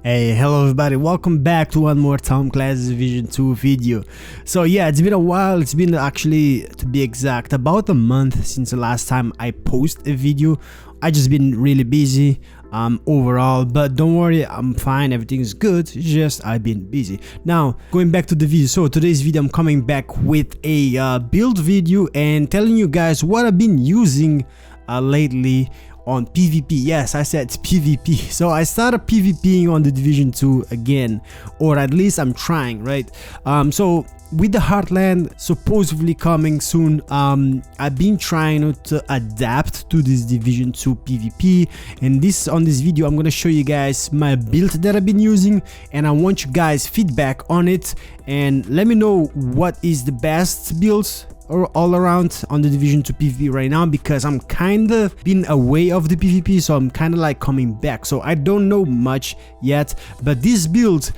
Hey, hello everybody, welcome back to one more Tom Clancy's Division 2 video. So yeah, it's been a while. It's been actually, to be exact, about a month since the last time I posted a video. I just been really busy overall, but don't worry, I'm fine, everything's good. It's just I've been busy. Now going back to the video, so today's video I'm coming back with a build video and telling you guys what I've been using lately on PvP. Yes, I said PvP. So I started PvPing on the Division 2 again, or at least I'm trying, right? So with the Heartland supposedly coming soon, I've been trying to adapt to this Division 2 PvP, and on this video I'm gonna show you guys my build that I've been using, and I want you guys feedback on it and let me know what is the best builds or all around on the Division 2 PvP right now, because I'm kind of been away of the PvP, so I'm kind of like coming back. So I don't know much yet, but this build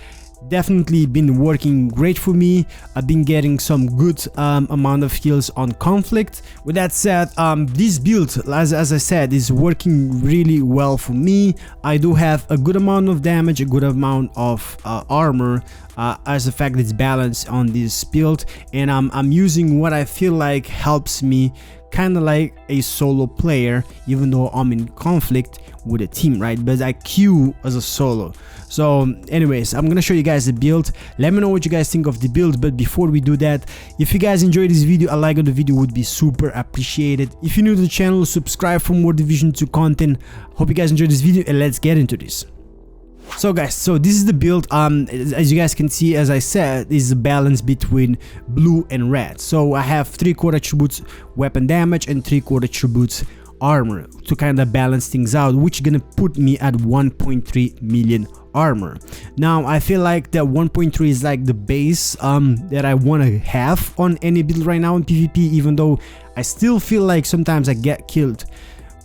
definitely been working great for me. I've been getting some good amount of kills on conflict. With that said, this build, as I said, is working really well for me. I do have a good amount of damage, a good amount of armor, as the fact it's balanced on this build, and I'm using what I feel like helps me, kind of like a solo player, even though I'm in conflict with a team, right? But I queue as a solo. So anyways, I'm gonna show you guys the build. Let me know what you guys think of the build, but before we do that, if you guys enjoyed this video, a like on the video would be super appreciated. If you're new to the channel, subscribe for more Division 2 content. Hope you guys enjoyed this video, and let's get into this. So guys, so this is the build. As you guys can see, as I said, is a balance between blue and red. So I have 3 core attributes weapon damage and 3 core attributes armor to kind of balance things out, which is gonna put me at 1.3 million armor. Now I feel like that 1.3 is like the base that I want to have on any build right now in PvP, even though I still feel like sometimes I get killed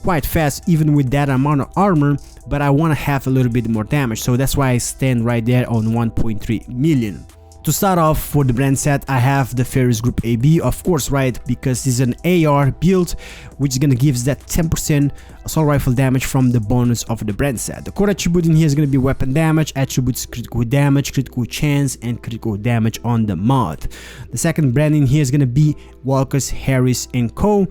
quite fast even with that amount of armor, but I want to have a little bit more damage, so that's why I stand right there on 1.3 million. To start off, for the brand set, I have the Ferris Group AB, of course, right, because this is an AR build, which is gonna give that 10% assault rifle damage from the bonus of the brand set. The core attribute in here is gonna be weapon damage, attributes critical damage, critical chance, and critical damage on the mod. The second brand in here is gonna be Walker's, Harris, and Co.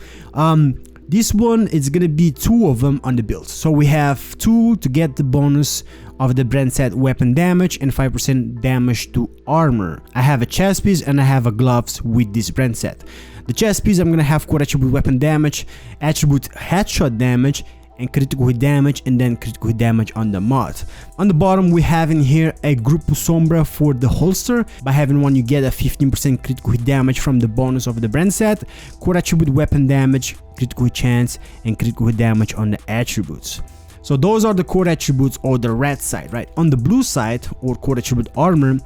This one is gonna be 2 of them on the build, so we have 2 to get the bonus of the brand set weapon damage and 5% damage to armor. I have a chest piece and I have a gloves with this brand set. The chest piece, I'm gonna have core attribute weapon damage, attribute headshot damage, and critical hit damage, and then critical hit damage on the mod. On the bottom, we have in here a Grupo Sombra for the holster. By having one, you get a 15% critical hit damage from the bonus of the brand set, core attribute weapon damage, critical hit chance, and critical hit damage on the attributes. So those are the core attributes, or the red side, right? On the blue side, or core attribute armor,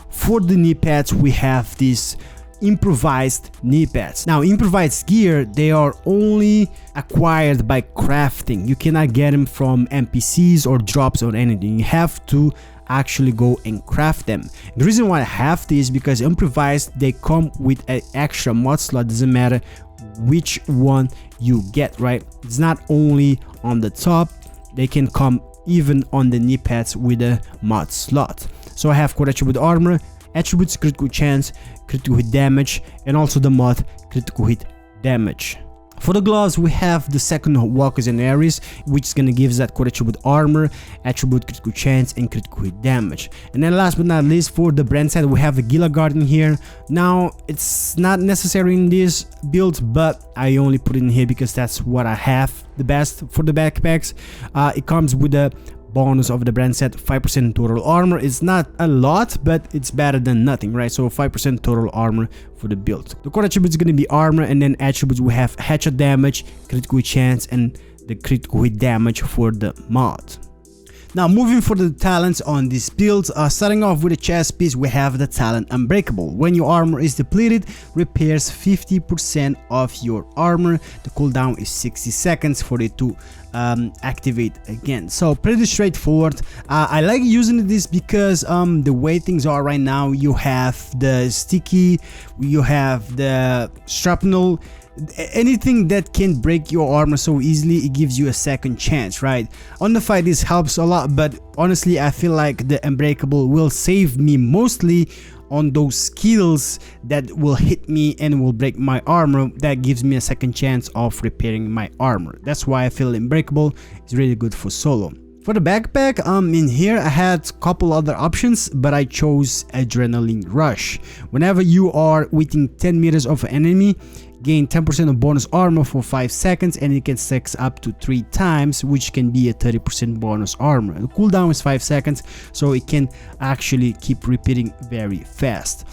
for the knee pads, we have this improvised knee pads. Now improvised gear, they are only acquired by crafting. You cannot get them from NPCs or drops or anything. You have to actually go and craft them. The reason why I have this is because improvised, they come with an extra mod slot. Doesn't matter which one you get, right? It's not only on the top, they can come even on the knee pads with a mod slot. So I have core attribute armor, attributes critical chance, critical hit damage, and also the mod critical hit damage. For the gloves, we have the second Walkers and Ares, which is gonna give us that core attribute armor, attribute critical chance, and critical hit damage. And then last but not least, for the brand set, we have a Gila Garden here. Now it's not necessary in this build, but I only put it in here because that's what I have the best for the backpacks. It comes with a bonus of the brand set, 5% total armor. It's not a lot, but it's better than nothing, right? So 5% total armor for the build. The core attribute is going to be armor, and then attributes we have headshot damage, critical chance, and the critical hit damage for the mod. Now moving for the talents on this build, starting off with the chest piece, we have the talent Unbreakable. When your armor is depleted, repairs 50% of your armor. The cooldown is 60 seconds for it to activate again. So pretty straightforward. I like using this because the way things are right now, you have the sticky, you have the shrapnel, anything that can break your armor so easily, it gives you a second chance, right? On the fight this helps a lot, but honestly I feel like the unbreakable will save me mostly on those skills that will hit me and will break my armor. That gives me a second chance of repairing my armor. That's why I feel unbreakable is really good for solo. For the backpack, in here I had a couple other options, but I chose Adrenaline Rush. Whenever you are within 10 meters of an enemy, gain 10% of bonus armor for 5 seconds, and it can stack up to 3 times, which can be a 30% bonus armor. The cooldown is 5 seconds, so it can actually keep repeating very fast.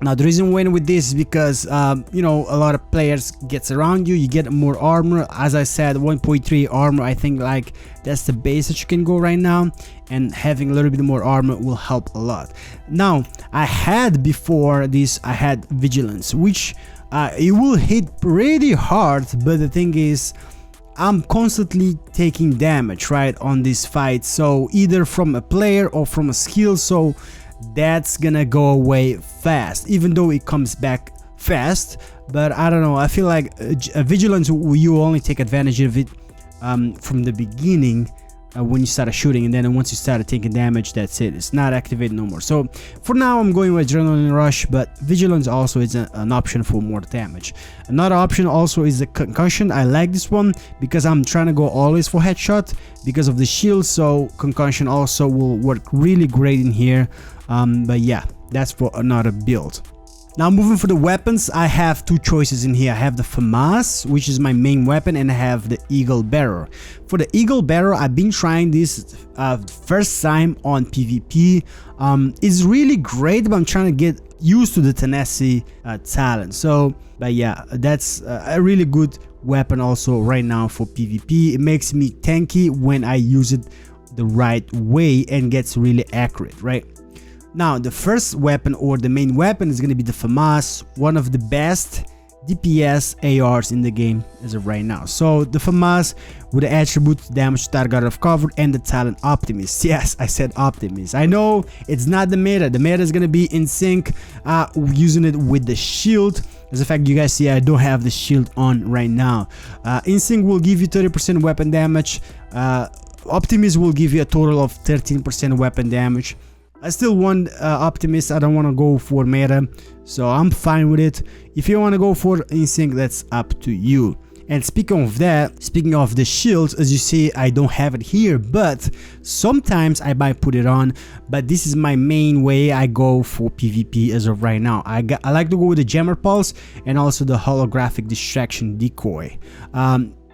Now the reason why with this is because you know, a lot of players gets around you, you get more armor. As I said, 1.3 armor, I think like that's the base that you can go right now, and having a little bit more armor will help a lot. Now I had before this, I had Vigilance, which it will hit pretty hard, but the thing is I'm constantly taking damage, right, on this fight, so either from a player or from a skill, so that's gonna go away fast, even though it comes back fast. But I don't know, I feel like a Vigilance, you only take advantage of it from the beginning when you started shooting, and then once you started taking damage, that's it, it's not activated no more. So for now I'm going with Adrenaline Rush, but Vigilance also is an option for more damage. Another option also is the Concussion. I like this one because I'm trying to go always for headshot because of the shield, so Concussion also will work really great in here. But yeah, that's for another build. Now moving for the weapons, I have two choices in here. I have the FAMAS, which is my main weapon, and I have the Eagle Bearer. For the Eagle Bearer, I've been trying this first time on PvP. It's really great, but I'm trying to get used to the tenacity talent. So, but yeah, that's a really good weapon also right now for PvP. It makes me tanky when I use it the right way and gets really accurate, right? Now the first weapon, or the main weapon, is going to be the FAMAS, one of the best DPS ARs in the game as of right now. So the FAMAS with the attribute damage to target of cover and the talent Optimist. Yes, I said Optimist. I know it's not the meta. The meta is going to be in sync, using it with the shield. As a fact, you guys see I don't have the shield on right now. In sync will give you 30% weapon damage. Optimist will give you a total of 13% weapon damage. I still want Optimist. I don't want to go for meta, so I'm fine with it. If you want to go for in-sync, that's up to you. And speaking of that, speaking of the shields, as you see, I don't have it here, but sometimes I might put it on. But this is my main way I go for PvP as of right now. I like to go with the Jammer Pulse and also the Holographic Distraction Decoy.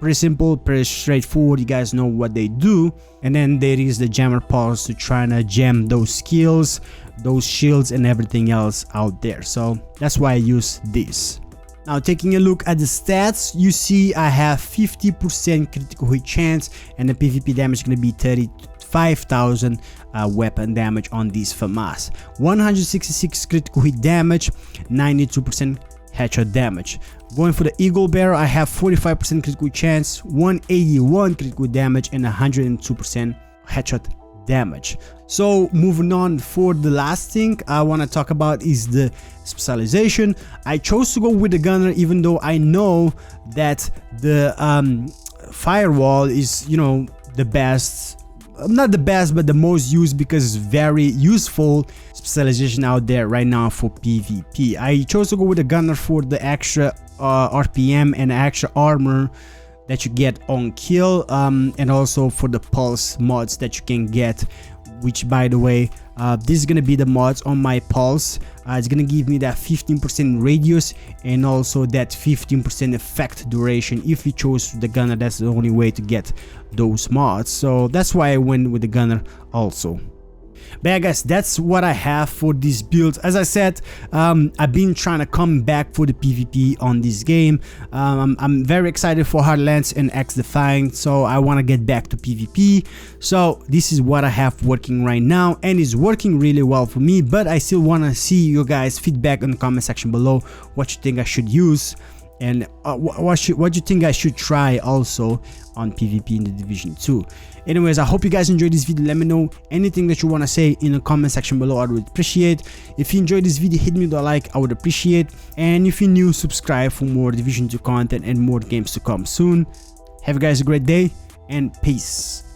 Pretty simple, pretty straightforward. You guys know what they do. And then there is the Jammer Pulse to try to jam those skills, those shields, and everything else out there. So that's why I use this. Now taking a look at the stats, you see I have 50% critical hit chance, and the PvP damage is going to be 35,000 weapon damage on these FAMAS. 166 critical hit damage, 92% headshot damage. Going for the Eagle Bearer, I have 45% critical chance, 181 critical damage, and 102% headshot damage. So moving on, for the last thing I want to talk about is the specialization. I chose to go with the Gunner, even though I know that the Firewall is, you know, the best. Not the best, but the most used, because it's very useful specialization out there right now for PvP. I chose to go with the Gunner for the extra RPM and extra armor that you get on kill, and also for the pulse mods that you can get, which, by the way, this is gonna be the mods on my pulse. It's gonna give me that 15% radius and also that 15% effect duration. If you chose the Gunner, that's the only way to get those mods, so that's why I went with the Gunner also. But yeah guys, that's what I have for this build. As I said, I've been trying to come back for the PvP on this game. I'm very excited for Heartlands and X-Defying, so I want to get back to PvP. So this is what I have working right now, and it's working really well for me, but I still want to see you guys feedback in the comment section below what you think I should use. and what do you think I should try also on PvP in the Division 2. Anyways, I hope you guys enjoyed this video. Let me know anything that you want to say in the comment section below. I would appreciate. If you enjoyed this video, hit me with a like, I would appreciate. And if you're new, subscribe for more Division 2 content and more games to come soon. Have you guys a great day, and peace.